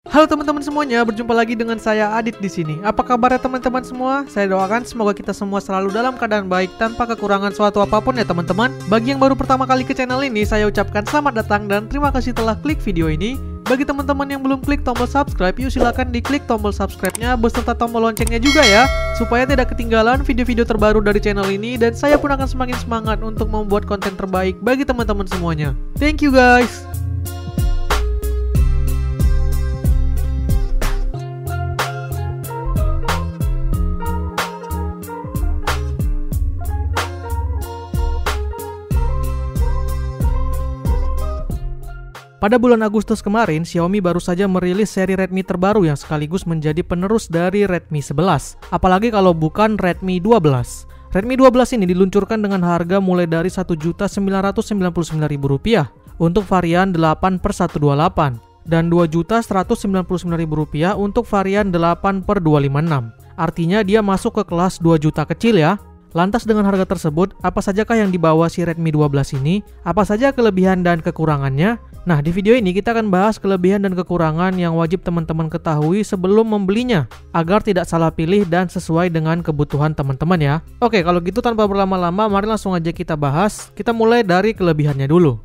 Halo teman-teman semuanya, berjumpa lagi dengan saya Adit di sini. Apa kabar ya teman-teman semua? Saya doakan semoga kita semua selalu dalam keadaan baik tanpa kekurangan suatu apapun ya teman-teman. Bagi yang baru pertama kali ke channel ini, saya ucapkan selamat datang dan terima kasih telah klik video ini. Bagi teman-teman yang belum klik tombol subscribe, yuk silakan diklik tombol subscribe-nya beserta tombol loncengnya juga ya, supaya tidak ketinggalan video-video terbaru dari channel ini dan saya pun akan semakin semangat untuk membuat konten terbaik bagi teman-teman semuanya. Thank you guys. Pada bulan Agustus kemarin, Xiaomi baru saja merilis seri Redmi terbaru yang sekaligus menjadi penerus dari Redmi 11. Apalagi kalau bukan Redmi 12. Redmi 12 ini diluncurkan dengan harga mulai dari Rp1.999.000 untuk varian 8/128 dan Rp2.199.000 untuk varian 8/256. Artinya dia masuk ke kelas 2 juta kecil ya. Lantas dengan harga tersebut, apa sajakah yang dibawa si Redmi 12 ini? Apa saja kelebihan dan kekurangannya? Nah, di video ini kita akan bahas kelebihan dan kekurangan yang wajib teman-teman ketahui sebelum membelinya, agar tidak salah pilih dan sesuai dengan kebutuhan teman-teman ya. Oke, kalau gitu tanpa berlama-lama, mari langsung aja kita bahas. Kita mulai dari kelebihannya dulu.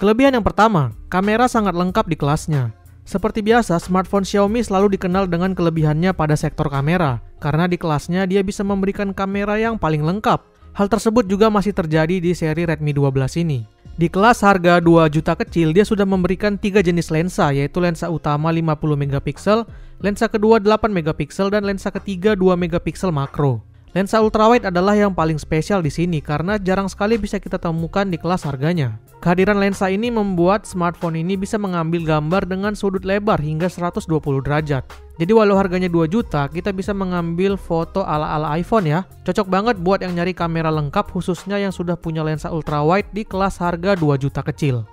Kelebihan yang pertama, kamera sangat lengkap di kelasnya. Seperti biasa, smartphone Xiaomi selalu dikenal dengan kelebihannya pada sektor kamera, karena di kelasnya dia bisa memberikan kamera yang paling lengkap. Hal tersebut juga masih terjadi di seri Redmi 12 ini. Di kelas harga 2 juta kecil, dia sudah memberikan 3 jenis lensa, yaitu lensa utama 50 megapiksel, lensa kedua 8 megapiksel, dan lensa ketiga 2 megapiksel makro. Lensa ultrawide adalah yang paling spesial di sini karena jarang sekali bisa kita temukan di kelas harganya. Kehadiran lensa ini membuat smartphone ini bisa mengambil gambar dengan sudut lebar hingga 120 derajat. Jadi walau harganya 2 juta, kita bisa mengambil foto ala-ala iPhone ya. Cocok banget buat yang nyari kamera lengkap, khususnya yang sudah punya lensa ultrawide di kelas harga 2 juta kecil.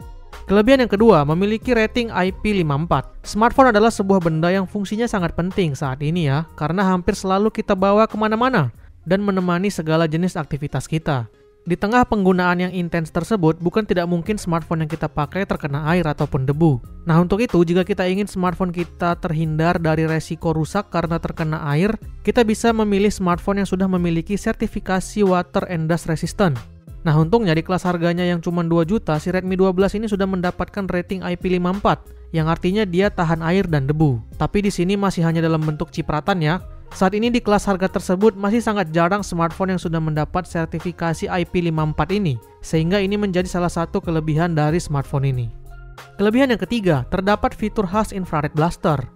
Kelebihan yang kedua, memiliki rating IP54. Smartphone adalah sebuah benda yang fungsinya sangat penting saat ini ya, karena hampir selalu kita bawa kemana-mana dan menemani segala jenis aktivitas kita. Di tengah penggunaan yang intens tersebut, bukan tidak mungkin smartphone yang kita pakai terkena air ataupun debu. Nah, untuk itu, jika kita ingin smartphone kita terhindar dari resiko rusak karena terkena air, kita bisa memilih smartphone yang sudah memiliki sertifikasi water and dust resistant. Nah, untungnya di kelas harganya yang cuma 2 juta, si Redmi 12 ini sudah mendapatkan rating IP54, yang artinya dia tahan air dan debu. Tapi di sini masih hanya dalam bentuk cipratan ya. Saat ini di kelas harga tersebut masih sangat jarang smartphone yang sudah mendapat sertifikasi IP54 ini, sehingga ini menjadi salah satu kelebihan dari smartphone ini. Kelebihan yang ketiga, terdapat fitur khas infrared blaster.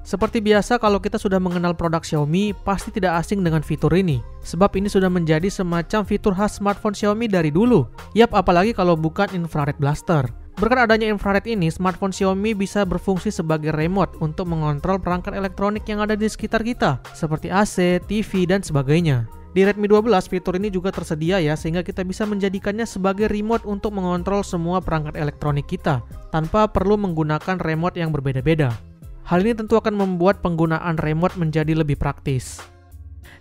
Seperti biasa kalau kita sudah mengenal produk Xiaomi, pasti tidak asing dengan fitur ini, sebab ini sudah menjadi semacam fitur khas smartphone Xiaomi dari dulu. Yap, apalagi kalau bukan infrared blaster. Berkat adanya infrared ini, smartphone Xiaomi bisa berfungsi sebagai remote untuk mengontrol perangkat elektronik yang ada di sekitar kita, seperti AC, TV, dan sebagainya. Di Redmi 12, fitur ini juga tersedia ya, sehingga kita bisa menjadikannya sebagai remote untuk mengontrol semua perangkat elektronik kita, tanpa perlu menggunakan remote yang berbeda-beda. Hal ini tentu akan membuat penggunaan remote menjadi lebih praktis.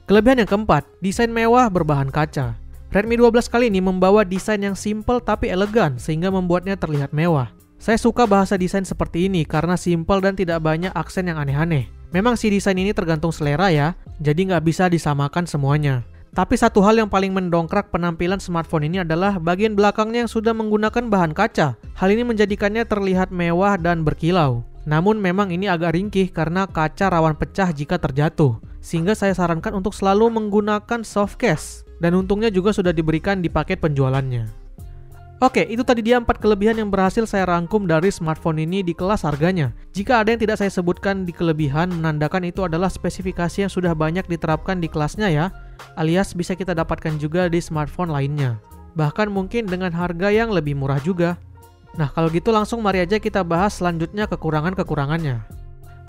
Kelebihan yang keempat, desain mewah berbahan kaca. Redmi 12 kali ini membawa desain yang simple tapi elegan sehingga membuatnya terlihat mewah. Saya suka bahasa desain seperti ini karena simple dan tidak banyak aksen yang aneh-aneh. Memang si desain ini tergantung selera ya, jadi nggak bisa disamakan semuanya. Tapi satu hal yang paling mendongkrak penampilan smartphone ini adalah bagian belakangnya yang sudah menggunakan bahan kaca. Hal ini menjadikannya terlihat mewah dan berkilau. Namun memang ini agak ringkih karena kaca rawan pecah jika terjatuh, sehingga saya sarankan untuk selalu menggunakan soft case. Dan untungnya juga sudah diberikan di paket penjualannya. Oke, itu tadi dia 4 kelebihan yang berhasil saya rangkum dari smartphone ini di kelas harganya. Jika ada yang tidak saya sebutkan di kelebihan, menandakan itu adalah spesifikasi yang sudah banyak diterapkan di kelasnya ya, alias bisa kita dapatkan juga di smartphone lainnya. Bahkan mungkin dengan harga yang lebih murah juga. Nah, kalau gitu langsung mari aja kita bahas selanjutnya kekurangan-kekurangannya.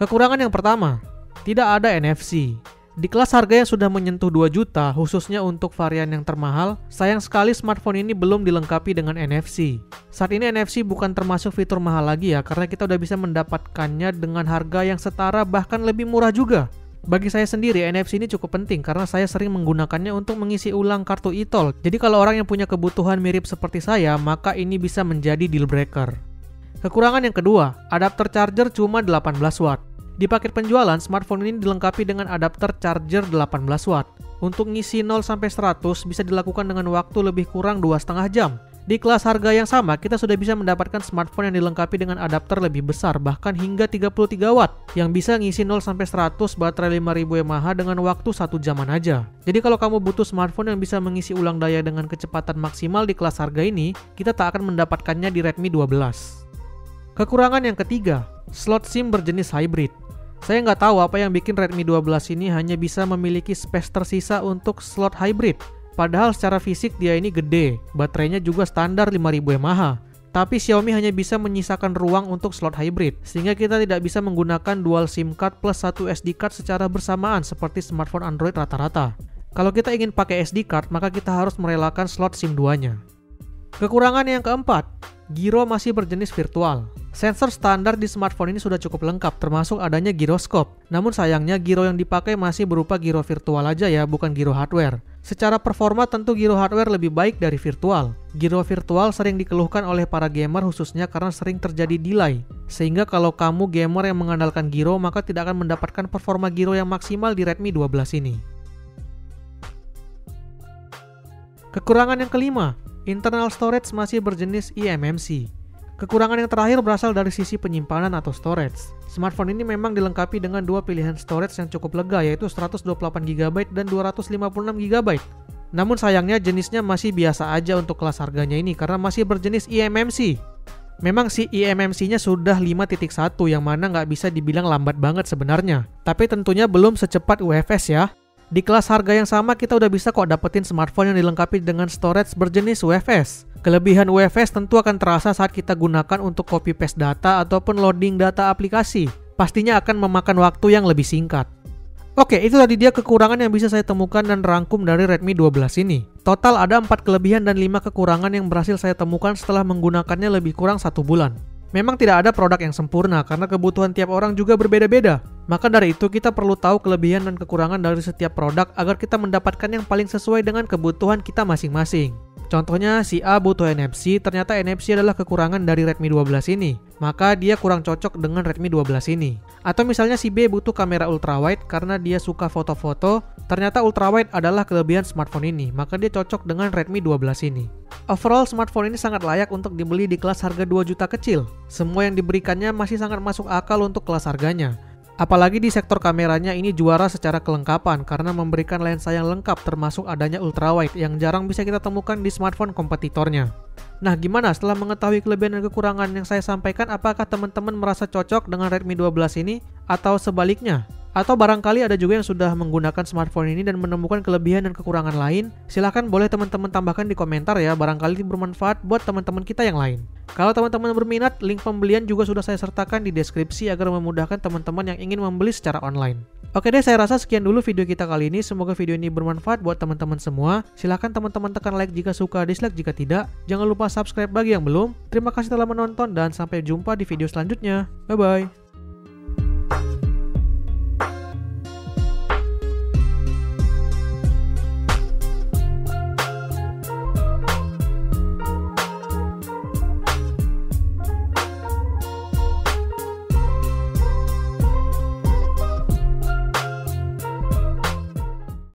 Kekurangan yang pertama, tidak ada NFC. Di kelas harga yang sudah menyentuh 2 juta, khususnya untuk varian yang termahal, sayang sekali smartphone ini belum dilengkapi dengan NFC. Saat ini NFC bukan termasuk fitur mahal lagi ya, karena kita udah bisa mendapatkannya dengan harga yang setara bahkan lebih murah juga. Bagi saya sendiri, NFC ini cukup penting karena saya sering menggunakannya untuk mengisi ulang kartu e-tol. Jadi kalau orang yang punya kebutuhan mirip seperti saya, maka ini bisa menjadi deal breaker. Kekurangan yang kedua, adapter charger cuma 18 watt. Di paket penjualan, smartphone ini dilengkapi dengan adapter charger 18 watt. Untuk ngisi 0-100 bisa dilakukan dengan waktu lebih kurang 2,5 jam. Di kelas harga yang sama, kita sudah bisa mendapatkan smartphone yang dilengkapi dengan adapter lebih besar, bahkan hingga 33 watt, yang bisa ngisi 0-100 baterai 5000 mAh dengan waktu 1 jaman aja. Jadi kalau kamu butuh smartphone yang bisa mengisi ulang daya dengan kecepatan maksimal di kelas harga ini, kita tak akan mendapatkannya di Redmi 12. Kekurangan yang ketiga, slot SIM berjenis hybrid. Saya nggak tahu apa yang bikin Redmi 12 ini hanya bisa memiliki space tersisa untuk slot hybrid. Padahal secara fisik dia ini gede, baterainya juga standar 5000 mAh. Tapi Xiaomi hanya bisa menyisakan ruang untuk slot hybrid, sehingga kita tidak bisa menggunakan dual SIM card plus satu SD card secara bersamaan seperti smartphone Android rata-rata. Kalau kita ingin pakai SD card, maka kita harus merelakan slot SIM 2-nya. Kekurangan yang keempat, giro masih berjenis virtual. Sensor standar di smartphone ini sudah cukup lengkap, termasuk adanya giroskop. Namun sayangnya giro yang dipakai masih berupa giro virtual aja ya, bukan giro hardware. Secara performa tentu giro hardware lebih baik dari virtual. Giro virtual sering dikeluhkan oleh para gamer khususnya karena sering terjadi delay. Sehingga kalau kamu gamer yang mengandalkan giro, maka tidak akan mendapatkan performa giro yang maksimal di Redmi 12 ini. Kekurangan yang kelima, internal storage masih berjenis eMMC. Kekurangan yang terakhir berasal dari sisi penyimpanan atau storage. Smartphone ini memang dilengkapi dengan dua pilihan storage yang cukup lega, yaitu 128GB dan 256GB. Namun sayangnya jenisnya masih biasa aja untuk kelas harganya ini karena masih berjenis eMMC. Memang si eMMC-nya sudah 5.1 yang mana nggak bisa dibilang lambat banget sebenarnya. Tapi tentunya belum secepat UFS ya. Di kelas harga yang sama kita udah bisa kok dapetin smartphone yang dilengkapi dengan storage berjenis UFS. Kelebihan UFS tentu akan terasa saat kita gunakan untuk copy paste data ataupun loading data aplikasi. Pastinya akan memakan waktu yang lebih singkat. Oke, itu tadi dia kekurangan yang bisa saya temukan dan rangkum dari Redmi 12 ini. Total ada 4 kelebihan dan 5 kekurangan yang berhasil saya temukan setelah menggunakannya lebih kurang 1 bulan. Memang tidak ada produk yang sempurna karena kebutuhan tiap orang juga berbeda-beda. Maka dari itu kita perlu tahu kelebihan dan kekurangan dari setiap produk agar kita mendapatkan yang paling sesuai dengan kebutuhan kita masing-masing. Contohnya si A butuh NFC, ternyata NFC adalah kekurangan dari Redmi 12 ini. Maka dia kurang cocok dengan Redmi 12 ini. Atau misalnya si B butuh kamera ultrawide karena dia suka foto-foto, ternyata ultrawide adalah kelebihan smartphone ini. Maka dia cocok dengan Redmi 12 ini. Overall smartphone ini sangat layak untuk dibeli di kelas harga 2 juta kecil. Semua yang diberikannya masih sangat masuk akal untuk kelas harganya. Apalagi di sektor kameranya ini juara secara kelengkapan karena memberikan lensa yang lengkap termasuk adanya ultrawide yang jarang bisa kita temukan di smartphone kompetitornya. Nah gimana setelah mengetahui kelebihan dan kekurangan yang saya sampaikan, apakah teman-teman merasa cocok dengan Redmi 12 ini atau sebaliknya? Atau barangkali ada juga yang sudah menggunakan smartphone ini dan menemukan kelebihan dan kekurangan lain? Silahkan boleh teman-teman tambahkan di komentar ya, barangkali bermanfaat buat teman-teman kita yang lain. Kalau teman-teman berminat, link pembelian juga sudah saya sertakan di deskripsi agar memudahkan teman-teman yang ingin membeli secara online. Oke deh, saya rasa sekian dulu video kita kali ini. Semoga video ini bermanfaat buat teman-teman semua. Silahkan teman-teman tekan like jika suka, dislike jika tidak. Jangan lupa subscribe bagi yang belum. Terima kasih telah menonton dan sampai jumpa di video selanjutnya. Bye-bye.